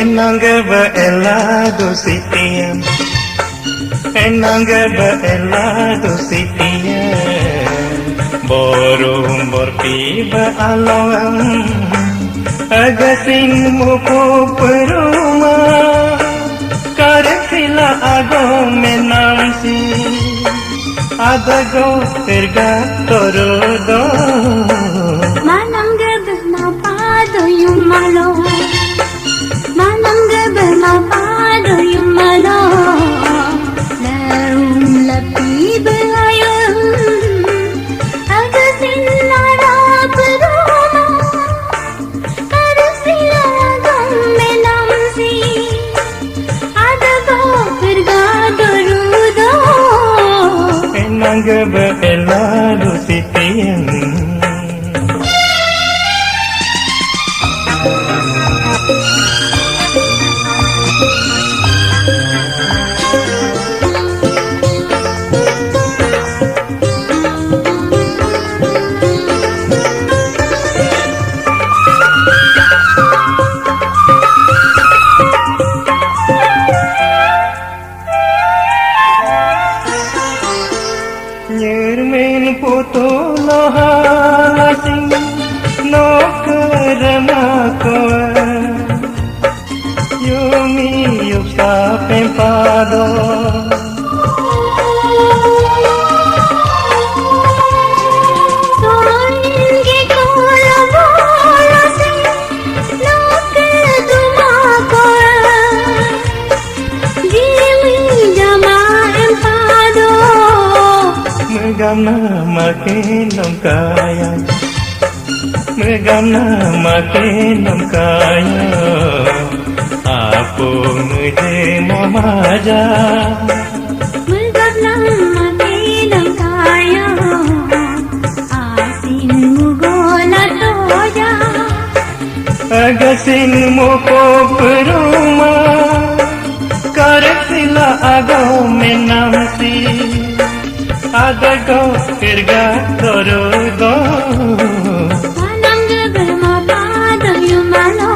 Enangga elado sitian, enangga elado sitian, borum borpiba alawang, agasin mo po peruma, karesila ago menamsi, adago tergatorodo. Manangga bermapado yung malo. Manangga bermapado yung malo, larong lapi berayun, agasin lara peruma, karusila agong menamsi, adago pergadorudo. Enangga elado sitian. Nyermen puto lohalasing no karena koa Yumi yuksa pempado Megana makinam kaya Megana makinam kaya Apo mujhe mamaja Megana makinam kaya Asin mugola toya Agasin mo po peruma Karesila ago menamsi Adago tergatorodo. Manangga bermapado yung malo.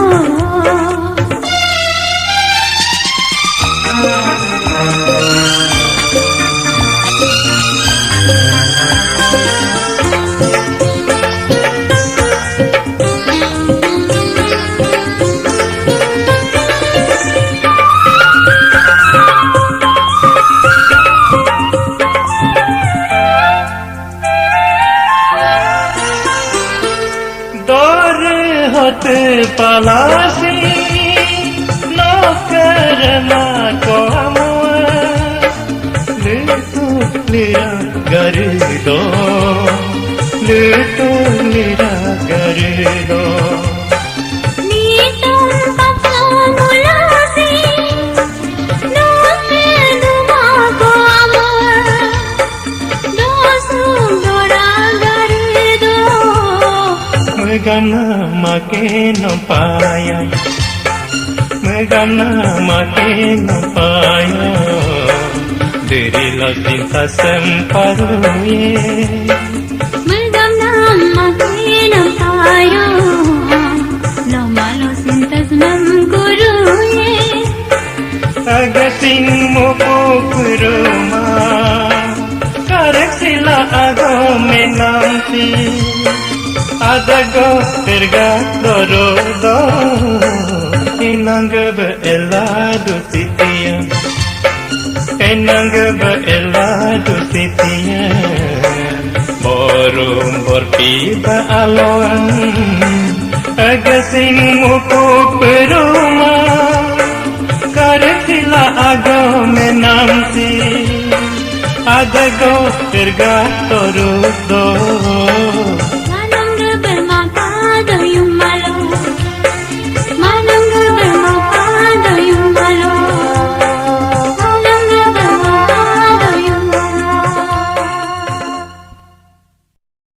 Hot palasi no karna ko amwa letu lira garido letu lira garido Nitum papamulasi no keduma ko amor dosum dora garido Megana makinam paya Megana makinam paya Dirila cinta semparuye Megana makinam paya Lo malo sintas mamguruye Agasin mo po kuruma Kareksila ago menamsi Adago tergatorodo Enangga elado sitian Enangga elado sitian Borum borpiba alawang Agasin mo po peruma Adago tergato rudo